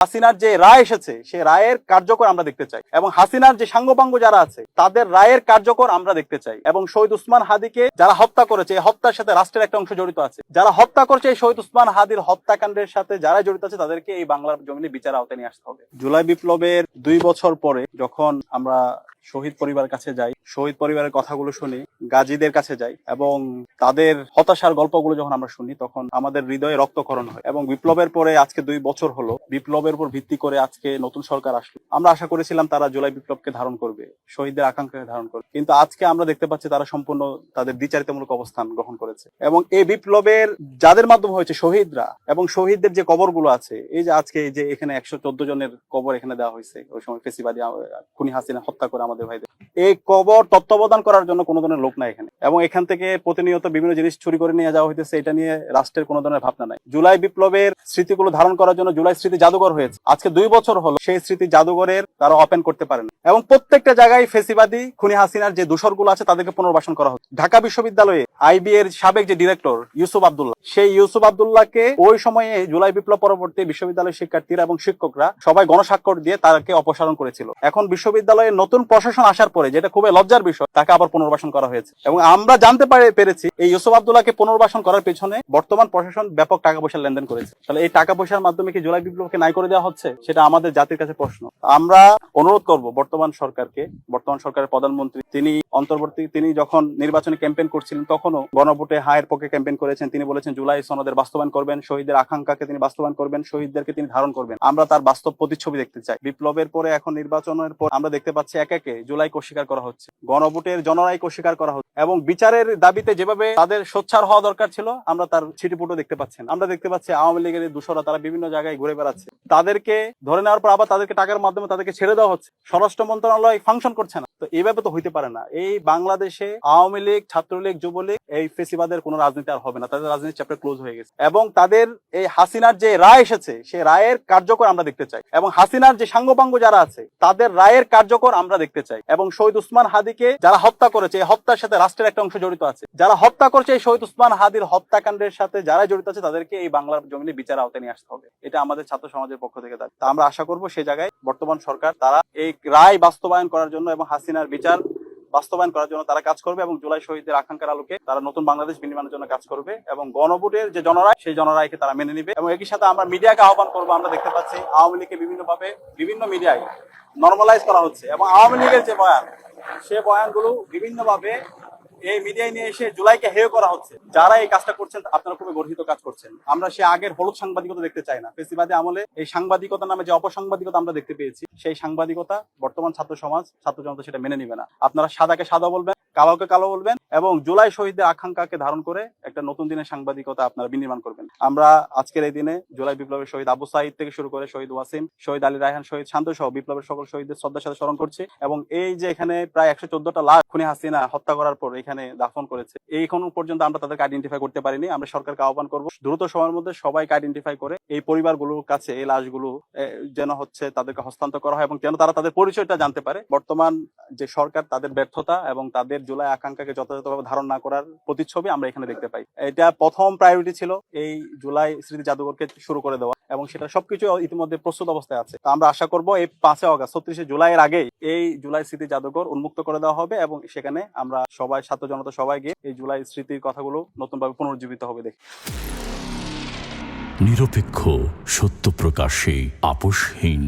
হাসিনার যে রায় এসেছে সেই রায়ের কার্যকর আমরা দেখতে চাই এবং হাসিনার যে সাঙ্গপাঙ্গ যারা আছে তাদের রায়ের কার্যকর আমরা দেখতে চাই এবং শহীদ উসমান হাদিকে যারা হত্যা করেছে এই হত্যার সাথে রাষ্ট্রের একটা অংশ জড়িত আছে, যারা হত্যা করছে এই শহীদ উসমান হাদির হত্যাকাণ্ডের সাথে যারা জড়িত আছে তাদেরকে এই বাংলার জমিনে বিচার আওতায় নিয়ে আসতে হবে। জুলাই বিপ্লবের 2 বছর পরে যখন আমরা শহীদ পরিবারের কাছে যাই, শহীদ পরিবারের কথাগুলো শুনি, গাজীদের কাছে যাই এবং তাদের হতাশার গল্পগুলো যখন আমরা শুনি তখন আমাদের হৃদয়ে রক্তক্ষরণ হয়। এবং বিপ্লবের পরে আজকে 2 বছর হলো, বিপ্লবের উপর ভিত্তি করে আজকে নতুন সরকার আসলো। আমরা আশা করেছিলাম তারা জুলাই বিপ্লবকে ধারণ করবে, শহীদদের আকাঙ্ক্ষাকে ধারণ করবে, কিন্তু আজকে আমরা দেখতে পাচ্ছি তারা সম্পূর্ণ তাদের দ্বিচারিতামূলক অবস্থান গ্রহণ করেছে। এবং এই বিপ্লবের যাদের মাধ্যমে হয়েছে শহীদরা এবং শহীদদের যে কবরগুলো আছে, এই যে আজকে যে এখানে 114 জনের কবর এখানে দেওয়া হয়েছে ওই সময় ফেসিবাদী খুনি হাসিনা হত্যা করে আমাদের ভাইদের, এই কবর তত্ত্বাবধান করার জন্য কোনো ধরনের লোক নাই এখানে এবং এখান থেকে প্রতিনিয়ত বিভিন্ন জিনিস চুরি করে নিয়ে যাওয়া হইতেছে, এটা নিয়ে রাষ্ট্রের কোনো ধরনের ভাবনা নাই। জুলাই বিপ্লবের স্মৃতিগুলো ধারণ করার জন্য জুলাই স্মৃতি জাদুঘর হয়েছে, আজকে 2 বছর হলো সেই স্মৃতি জাদুঘরের তারা ওপেন করতে পারেন এবং প্রত্যেকটা জায়গায় ফেসিবাদী খুনি হাসিনার যে দূষরগুলো আছে তাদেরকে পুনর্বাসন করা হচ্ছে। ঢাকা বিশ্ববিদ্যালয়ে আইবি এর সাবেক যে ডিরেক্টর ইউসুফ আব্দুল্লাহ, সেই ইউসুফ আব্দুল্লাহকে ওই সময়ে জুলাই বিপ্লব পরবর্তী বিশ্ববিদ্যালয়ের শিক্ষার্থীরা এবং শিক্ষকরা সবাই গণস্বাক্ষর দিয়ে তাকে অপসারণ করেছিল। এখন বিশ্ববিদ্যালয়ে নতুন প্রশাসন আসার পরে, যেটা খুবই লজ্জার বিষয়, তাকে আবার পুনর্বাসন করা হয়েছে এবং আমরা জানতে পেরেছি এই ইউসুফ আব্দুল্লাহকে পুনর্বাসন করার পেছনে বর্তমান প্রশাসন ব্যাপক টাকা পয়সার লেনদেন করেছে। তাহলে এই টাকা পয়সার মাধ্যমে কি জুলাই বিপ্লবকে নাই করে দেওয়া হচ্ছে? সেটা আমাদের জাতির কাছে প্রশ্ন। আমরা অনুরোধ করব বর্তমান সরকারকে, বর্তমান সরকারের প্রধানমন্ত্রী তিনি যখন নির্বাচনী ক্যাম্পেইন করছিলেন তখনও গণভোটে হায়ের পক্ষে ক্যাম্পেইন করেছেন। তিনি বলেছেন জুলাই সনদের বাস্তবায়ন করবেন, শহীদের আকাঙ্ক্ষাকে তিনি বাস্তবায়ন করবেন, শহীদদেরকে তিনি ধারণ করবেন। আমরা তার বাস্তব প্রতিচ্ছবি দেখতে চাই। বিপ্লবের পরে এখন নির্বাচনের পর আমরা দেখতে পাচ্ছি একে একে জুলাইকে অস্বীকার করা হচ্ছে, গণভোটের জনরায়কে অস্বীকার করা হচ্ছে এবং বিচারের দাবিতে যেভাবে তাদের সোচ্চার হওয়া দরকার ছিল আমরা তার ছিটিপুটো দেখতে পাচ্ছেন। আমরা দেখতে পাচ্ছি আওয়ামী লীগের দূষরা তারা বিভিন্ন জায়গায় ঘুরে বেড়াচ্ছে, তাদেরকে ধরে নেওয়ার পর আবার তাদেরকে টাকার মাধ্যমে তাদেরকে ছেড়ে দেওয়া হচ্ছে, স্বরাষ্ট্র মন্ত্রণালয় ফাংশন করছে না। তো এইভাবে তো হইতে পারে না। এই বাংলাদেশে আওয়ামী লীগ, ছাত্রলীগ, যুবলীগ, এই ফেসিবাদের কোনো রাজনীতি আর হবে না। তাদের রাজনীতির চ্যাপ্টার ক্লোজ হয়ে গেছে এবং তাদের এই হাসিনার যে রায় এসেছে সেই রায়ের কার্যকর আমরা দেখতে চাই এবং হাসিনার যে সাঙ্গপাঙ্গ যারা আছে তাদের রায়ের কার্যকর আমরা দেখতে চাই এবং শহীদ উসমান হাদিকে যারা হত্যা করেছে এই হত্যার সাথে রাষ্ট্রের একটা অংশ জড়িত আছে, যারা হত্যা করছে এই শহীদ উসমান হাদির হত্যাকাণ্ডের সাথে যারা জড়িত আছে তাদেরকে এই বাংলার জমিনে বিচার আওতায় নিয়ে আসতে হবে। এটা আমাদের ছাত্র সমাজের পক্ষ থেকে দাবি। তা আমরা আশা করব সেই জায়গায় বর্তমান সরকার তারা এই রায় বাস্তবায়ন করার জন্য এবং হাসিনার বিচার বাস্তবায়ন করার জন্য তারা কাজ করবে এবং জুলাই শহীদদের আকাঙ্ক্ষার আলোকে তারা নতুন বাংলাদেশ বিনির্মাণের জন্য কাজ করবে এবং গণভোটের যে জনরায় সেই জনরায়কে তারা মেনে নিবে। এবং একই সাথে আমরা মিডিয়াকে আহ্বান করবো, আমরা দেখতে পাচ্ছি আওয়ামী লীগকে বিভিন্ন মিডিয়ায় নর্মালাইজ করা হচ্ছে এবং আওয়ামী লীগের যে বয়ান সে বয়ানগুলো বিভিন্নভাবে এই মিডিয়ায় নিয়ে এসে জুলাইকে হেয় করা হচ্ছে। যারা এই কাজটা করছেন আপনারা খুবই গর্হিত কাজ করছেন। আমরা সে আগের হলুদ সাংবাদিকতা দেখতে চাই না। ফেসিবাদী আমলে এই সাংবাদিকতা নামে যে অপসাংবাদিকতা আমরা দেখতে পেয়েছি সেই সাংবাদিকতা বর্তমান ছাত্র সমাজ, ছাত্র জনতা সেটা মেনে নিবে না। আপনারা সাদাকে সাদা বলবেন, কালোকে কালো বলবেন এবং জুলাই শহীদদের আকাঙ্ক্ষাকে ধারণ করে একটা নতুন দিনের সাংবাদিকতা আপনারা বিনির্মাণ করবেন। আমরা আজকের এই দিনে জুলাই বিপ্লবের শহীদ আবু সাঈদ থেকে শুরু করে শহীদ ওয়াসিম, শহীদ আলী রায়হান, শহীদ শান্ত সহ বিপ্লবের সকল শহীদদের শ্রদ্ধার সাথে স্মরণ করছি এবং এই যে এখানে প্রায় 114টা লাশ খুনি হাসিনা হত্যা করার পর এখানে দাফন করেছে, এখনো পর্যন্ত আমরা তাদেরকে আইডেন্টিফাই করতে পারিনি। আমরা সরকারকে আহ্বান করবো দ্রুত সময়ের মধ্যে সবাইকে আইডেন্টিফাই করে এই পরিবারগুলোর কাছে এই লাশগুলো যেন তাদেরকে হস্তান্তর করা হয় এবং যেন তারা তাদের পরিচয়টা জানতে পারে। বর্তমান যে সরকার তাদের ব্যর্থতা এবং তাদের জুলাই আকাঙ্ক্ষাকে যথাযথভাবে ধারণ না করার প্রতিচ্ছবি আমরা এখানে দেখতে পাই। এটা প্রথম প্রায়োরিটি ছিল এই জুলাই স্মৃতি জাদুঘরকে শুরু করে দেওয়া এবং সেটা সবকিছু ইতিমধ্যে প্রস্তুত অবস্থায় আছে। আমরা আশা করব এই 5 আগস্ট 36 জুলাইয়ের আগেই এই জুলাই স্মৃতি জাদুঘর উন্মুক্ত করে দেওয়া হবে এবং সেখানে আমরা সবাই, ছাত্র জনতা সবাই গিয়ে এই জুলাই স্মৃতির কথাগুলো নতুনভাবে পুনর্জীবিত হবে দেখি। নিরপেক্ষ, সত্য প্রকাশে আপোষহীন।